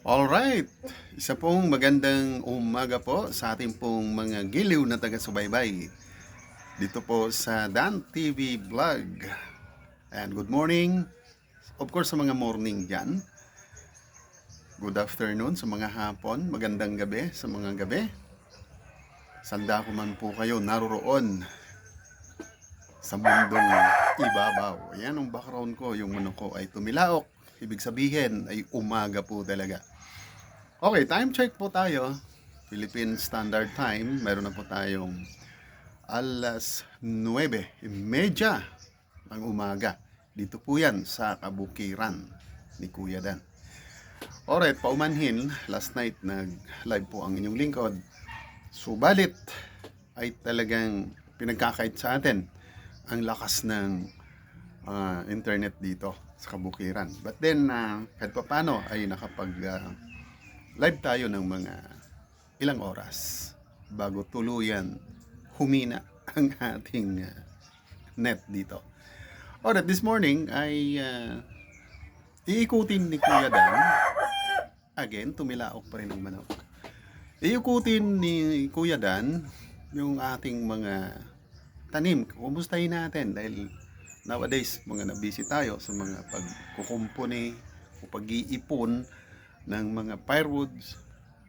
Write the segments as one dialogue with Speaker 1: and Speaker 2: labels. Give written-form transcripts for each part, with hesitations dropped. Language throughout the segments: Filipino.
Speaker 1: Alright, isa pong magandang umaga po sa ating pong mga giliw na taga-subaybay dito po sa Dan TV Vlog. And good morning, of course sa mga morning dyan. Good afternoon sa mga hapon, magandang gabi sa mga gabi. Sanda ko man po kayo naroroon sa mundong ibabaw. Ayan ang background ko, yung manok ko ay tumilaok. Ibig sabihin ay umaga po talaga. Okay, time check po tayo. Philippine Standard Time. Meron na po tayong alas 9:30 ng umaga. Dito po yan sa Kabukiran ni Kuya Dan. Alright, paumanhin. Last night nag-live po ang inyong lingkod. Subalit ay talagang pinagkakait sa atin ang lakas ng internet dito sa Kabukiran. But then, kahit pa paano ay live tayo ng mga ilang oras bago tuluyan humina ang ating net dito. Alright, this morning ay iikutin ni Kuya Dan. Again, tumilaok pa rin ang manok. Iikutin ni Kuya Dan yung ating mga tanim. Kumustahin natin dahil nowadays mga nabisi tayo sa mga pagkukumpuni o pag-iipon ng mga firewoods.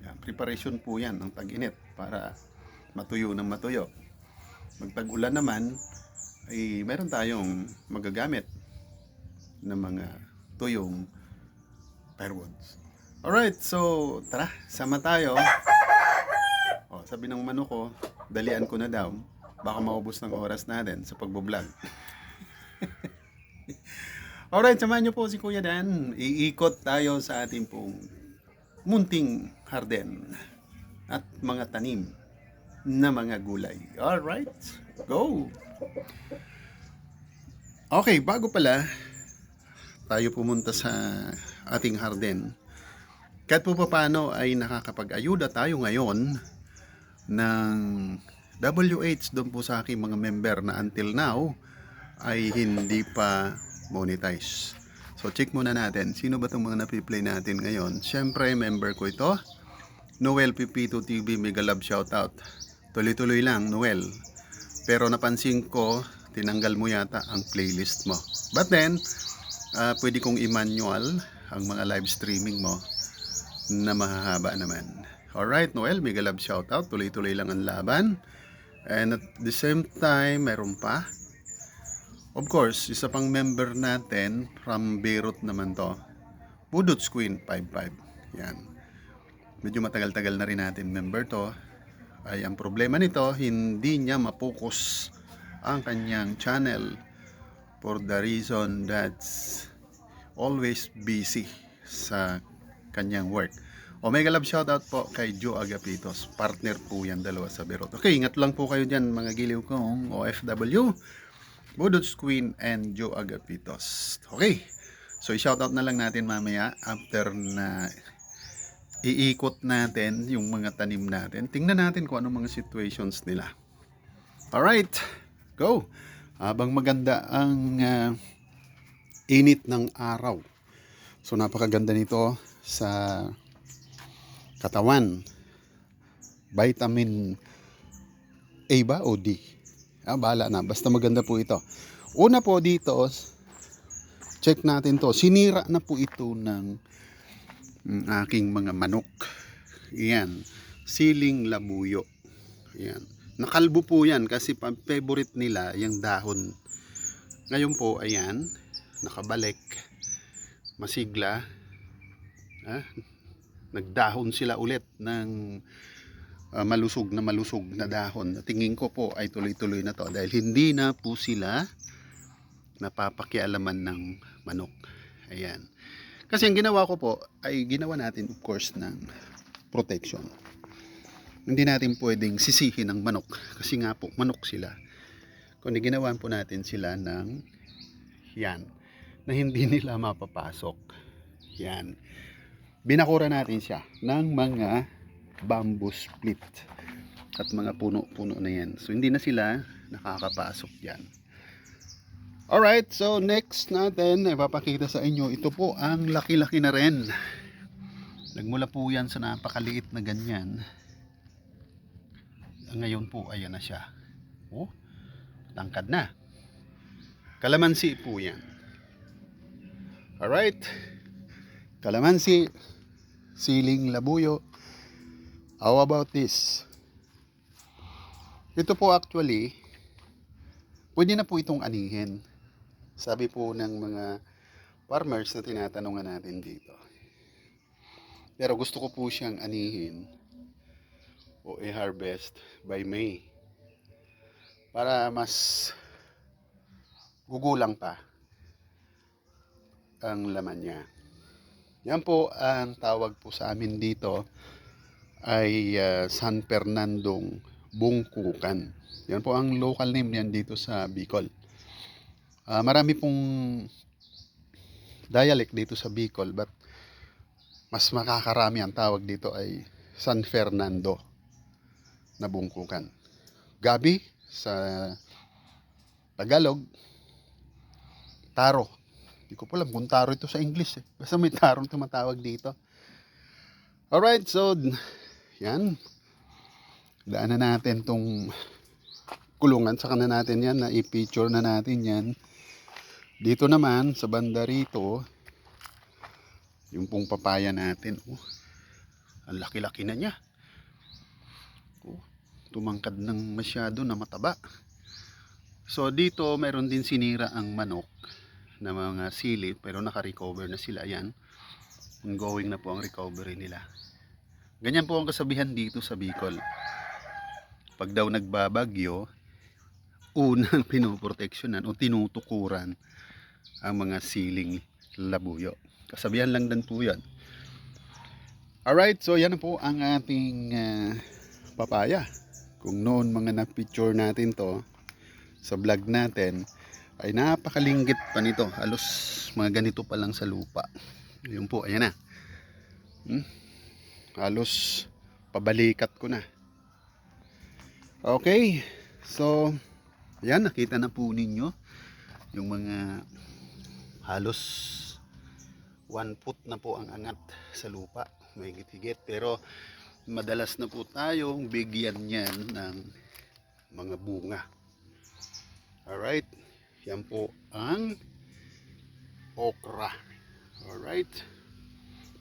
Speaker 1: Yan, preparation po yan ng tag-init para matuyo ng matuyo. Magtag-ulan naman ay meron tayong magagamit ng mga tuyong firewoods. Alright, so tara, sama tayo. Sabi ng manok ko, dalian ko na daw. Baka maubos ng oras natin sa pagbo-vlog. Alright, samahan niyo po si Kuya Dan. Iikot tayo sa ating pong munting harden at mga tanim na mga gulay. Alright, go! Okay, bago pala tayo pumunta sa ating harden, kahit po paano ay nakakapag-ayuda tayo ngayon ng WH doon po sa aking mga member na until now ay hindi pa monetize. So check muna natin, sino ba itong mga napiplay natin ngayon? Siyempre, member ko ito, Noel Pipito TV, mega love shoutout. Tuloy-tuloy lang, Noel. Pero napansin ko, tinanggal mo yata ang playlist mo. But then, pwede kong i-manual ang mga live streaming mo na mahahaba naman. Alright, Noel, mega love shoutout. Tuloy-tuloy lang ang laban. And at the same time, meron pa. Of course, isa pang member natin from Beirut naman to. Budots Queen 55. Yan. Medyo matagal-tagal na rin natin member to. Ay ang problema nito, hindi niya mapokus ang kanyang channel for the reason that's always busy sa kanyang work. Omega love shoutout po kay Joe Agapitos. Partner po yan, dalawa sa Beirut. Okay, ingat lang po kayo dyan mga giliw kong OFW. Budots Queen and Joe Agapitos. Okay, so i-shoutout na lang natin mamaya after na iikot natin yung mga tanim natin. Tingnan natin kung anong mga situations nila. Alright, go! Habang maganda ang init ng araw. So napakaganda nito sa katawan. Vitamin A ba o D? Bahala na. Basta maganda po ito. Una po dito, check natin to. Sinira na po ito ng aking mga manok. Yan. Siling labuyo. Yan. Nakalbo po yan kasi favorite nila yung dahon. Ngayon po, ayan. Nakabalik. Masigla. Nagdahon sila ulit ng malusog na dahon. Tingin ko po ay tuloy-tuloy na to dahil hindi na po sila napapakialaman ng manok. Ayan. Kasi ang ginawa ko po ay ginawa natin of course ng protection. Hindi natin pwedeng sisihin ang manok kasi nga po manok sila. Kundi ginawan po natin sila ng yan na hindi nila mapapasok. Yan. Binakura natin siya ng mga bamboo split at mga puno-puno na yan. So hindi na sila nakakapasok yan. Alright, so next natin ipapakita sa inyo, ito po ang laki-laki na rin Nagmula po yan sa napakaliit na ganyan. Ngayon po, ayan na siya. Oh, tangkad na. Kalamansi po yan. Alright. Kalamansi, siling labuyo. How about this? Ito po actually, pwede na po itong anihin. Sabi po ng mga farmers na tinatanungan natin dito. Pero gusto ko po siyang anihin o i-harvest by May para mas gugulang pa ang laman niya. Yan po ang tawag po sa amin dito ay San Fernandong Bungkukan. Yan po ang local name niyan dito sa Bicol. Marami pong dialect dito sa Bicol, but mas makakarami ang tawag dito ay San Fernando na Bungkukan. Gabi sa Tagalog, taro. Hindi ko po alam kung taro ito sa English eh. Basta may tarong tumatawag dito. Alright, so yan. Daanan natin tong kulungan. Saka na natin yan, na i-picture na natin yan. Dito naman, sa banda rito, yung pong papaya natin. Oh, ang laki-laki na niya. Oh, tumangkad ng masyado na mataba. So dito mayroon din sinira ang manok na mga sili, pero naka-recover na sila. Yan, ongoing na po ang recovery nila. Ganyan po ang kasabihan dito sa Bicol. Pag daw nagbabagyo, unang pinoproteksyonan o tinutukuran ang mga siling labuyo. Kasabihan lang din po yan. Alright, so yan po ang ating papaya. Kung noon mga na-picture natin to sa vlog natin, ay napakalinggit pa nito. Halos mga ganito pa lang sa lupa. Yun po, ayan na. Halos pabalikat ko na. Okay, so ayan, nakita na po ninyo yung mga halos 1 foot na po ang angat sa lupa, may higit-higit, pero madalas na po tayong bigyan niyan ng mga bunga. Alright, yan po ang okra. Alright,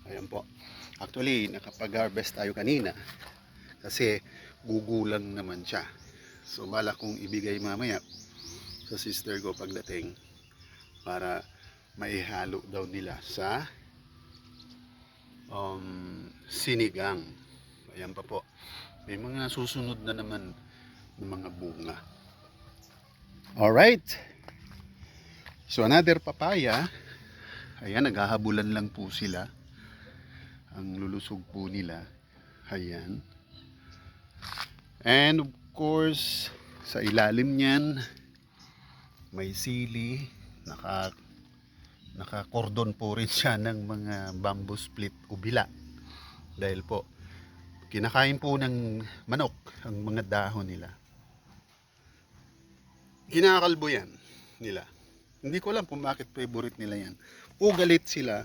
Speaker 1: ayan po. Actually, nakapag-harvest tayo kanina kasi gugulang naman siya. So balak kong ibigay mamaya sa sister ko pagdating para maihalo daw nila sa sinigang. Ayan pa po. May mga susunod na naman ng mga bunga. Alright. So another papaya. Ayan, naghahabulan lang po sila. Ang lulusog po nila. Ayan. And of course, sa ilalim niyan may sili. Naka-cordon po rin siya ng mga bamboo split o bila. Dahil po, kinakain po ng manok ang mga dahon nila. Kinakalbo yan nila. Hindi ko alam kung bakit favorite nila yan. Galit sila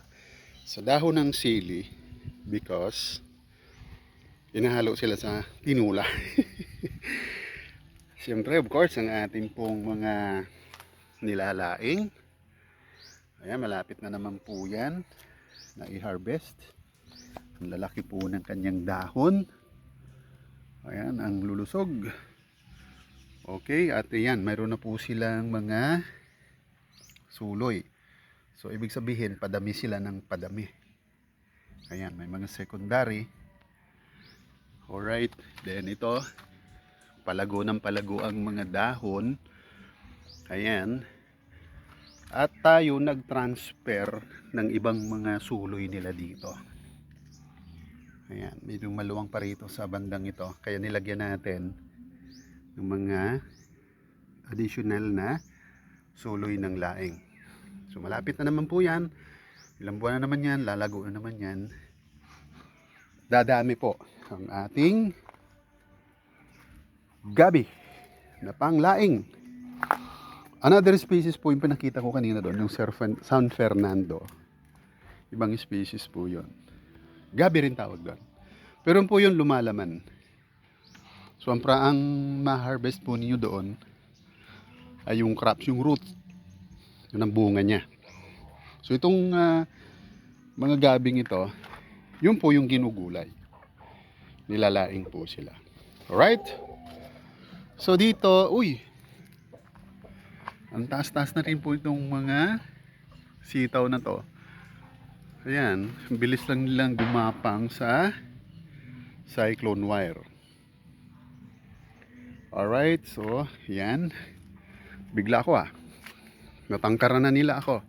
Speaker 1: sa dahon ng sili because inahalo sila sa tinula. Siyempre, of course, ang ating pong mga nilalaing. Ayan, malapit na naman po yan na i-harvest. Ang lalaki po ng kanyang dahon. Ayan, ang lulusog. Okay, at yan, mayroon na po silang mga suloy. So, ibig sabihin, padami sila ng padami. Ayan, may mga secondary. Alright, then ito, palago ng palago ang mga dahon. Ayan. At tayo nag-transfer ng ibang mga suloy nila dito. Ayan, medyo maluwang pa rito sa bandang ito. Kaya nilagyan natin ng mga additional na suloy ng laing. So malapit na naman po yan. Ilang buwan na naman yan, lalago na naman yan. Dadami po ang ating gabi na panglaing. Another species po yung pinakita ko kanina doon, yung San Fernando. Ibang species po yun. Gabi rin tawag doon. Pero po yun lumalaman. So ang ma-harvest po ninyo doon ay yung crops, yung roots. Yun ang bunga niya. So itong mga gabing ito, yun po yung ginugulay. Nilalaing po sila. Alright? So dito, ang taas-taas na rin po itong mga sitaw na to. Ayan, bilis lang nilang gumapang sa cyclone wire. Alright, so yan. Bigla ako natangkaran na nila ako.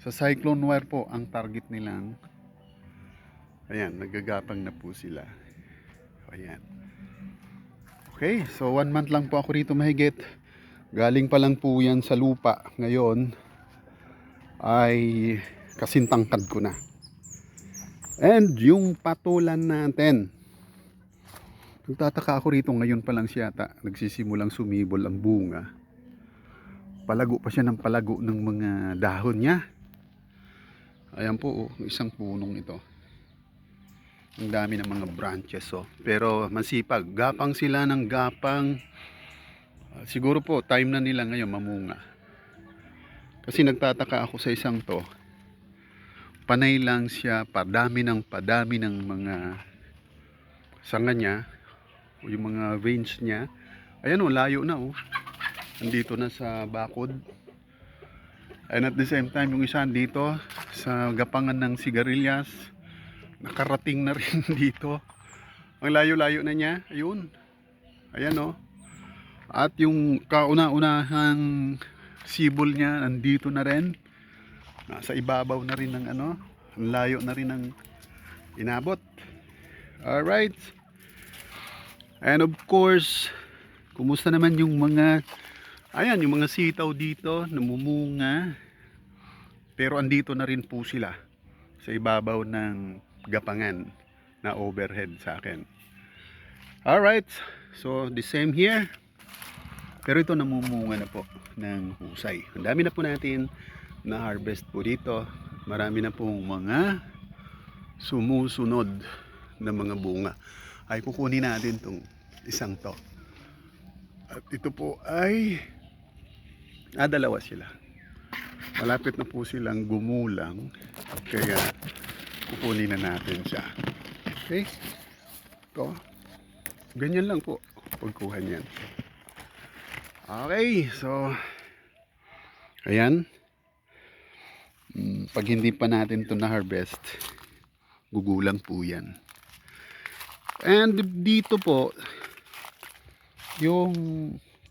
Speaker 1: Sa cyclone wire po ang target nilang. Ayan, nagagapang na po sila. Ayan. Okay, so 1 month lang po ako rito mahigit. Galing pa lang po yan sa lupa. Ngayon ay kasintangkad ko na. And yung patulan natin. Nagtataka ako rito ngayon pa lang siya nagsisimulang sumibol ang bunga. Palago pa siya ng palago ng mga dahon niya. Ayan po, isang punong ito. Ang dami ng mga branches Pero masipag, gapang sila ng gapang. Siguro po time na nila ngayon mamunga. Kasi nagtataka ako sa isang to. Panay lang siya, padami ng mga sanga niya, o yung mga veins niya. Ayan layo na Andito na sa bakod. And at the same time, yung isa dito sa gapangan ng sigarilyas, nakarating na rin dito. Ang layo-layo na niya. Ayun. Ayan At yung kauna-unahang sibol niya, nandito na rin. Nasa ibabaw na rin ng ang layo na rin ng inabot. Alright. And of course, kumusta naman yung mga yung mga sitaw dito namumunga. Pero andito na rin po sila sa ibabaw ng gapangan na overhead sa akin. Alright, so the same here. Pero ito namumunga na po ng husay. Ang dami na po natin na harvest po dito. Marami na pong mga sumusunod na mga bunga. Ay kukunin natin tong isang to. At ito po ay dalawa sila. Malapit na po silang gumulang. Kaya kukunin na natin siya. Okay? Ito. Ganyan lang po pagkuha niyan. Okay, so ayan. Pag hindi pa natin ito na-harvest, gugulang po yan. And dito po, yung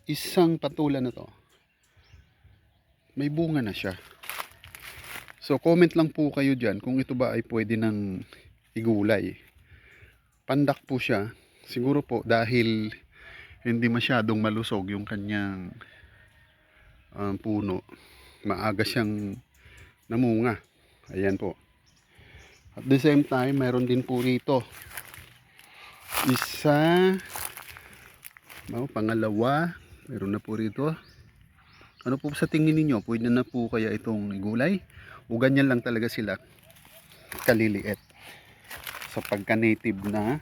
Speaker 1: isang patulan na to, may bunga na siya. So comment lang po kayo dyan kung ito ba ay pwede nang igulay. Pandak po siya. Siguro po dahil hindi masyadong malusog yung kanyang puno. Maaga siyang namunga. Ayan po. At the same time, mayroon din po rito. Isa. Pangalawa. Mayroon na po rito. Ano po sa tingin ninyo? Pwede na po kaya itong igulay? O ganyan lang talaga sila kaliliit sa pagka-native na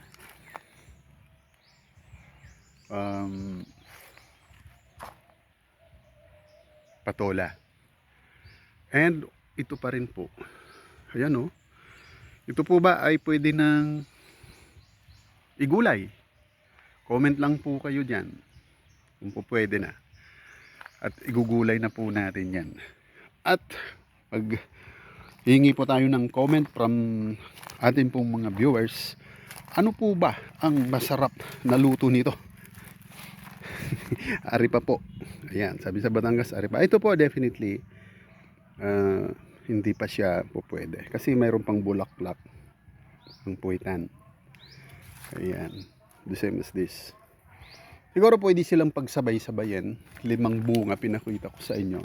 Speaker 1: patola. And ito pa rin po. Ayan Ito po ba ay pwede nang igulay? Comment lang po kayo dyan kung po pwede na. At igugulay na po natin yan. At pag hingi po tayo ng comment from ating pong mga viewers, ano po ba ang masarap na luto nito? Aripa po. Ayan, sabi sa Batangas, aripa. Ito po definitely hindi pa siya po pwede. Kasi mayroon pang bulaklak ng puwitan. Ayan, the same as this. Siguro pwede silang pagsabay-sabayin. 5 bunga pinakita ko sa inyo.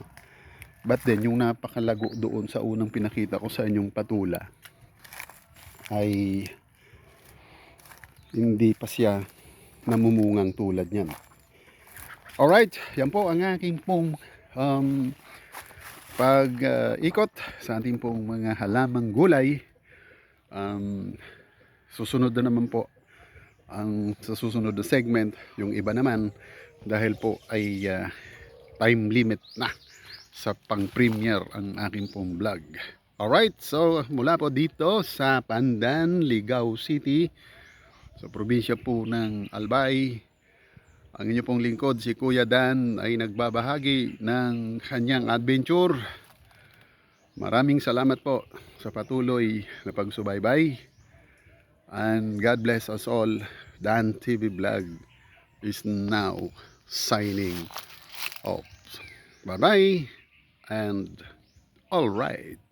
Speaker 1: But then, yung napakalago doon sa unang pinakita ko sa inyong patula ay hindi pa siya namumungang tulad niyan. Alright, yan po ang aking pong ikot sa ating pong mga halamang gulay. susunod na naman po ang sa susunod na segment. Yung iba naman dahil po ay time limit na sa pang-premiere ang aking pong vlog. Alright, so mula po dito sa Pandan, Ligao City, sa probinsya po ng Albay, ang inyo pong lingkod si Kuya Dan ay nagbabahagi ng kanyang adventure. Maraming salamat po sa patuloy na pagsubaybay. And God bless us all. Dan TV Vlog is now signing off. Bye bye and all right.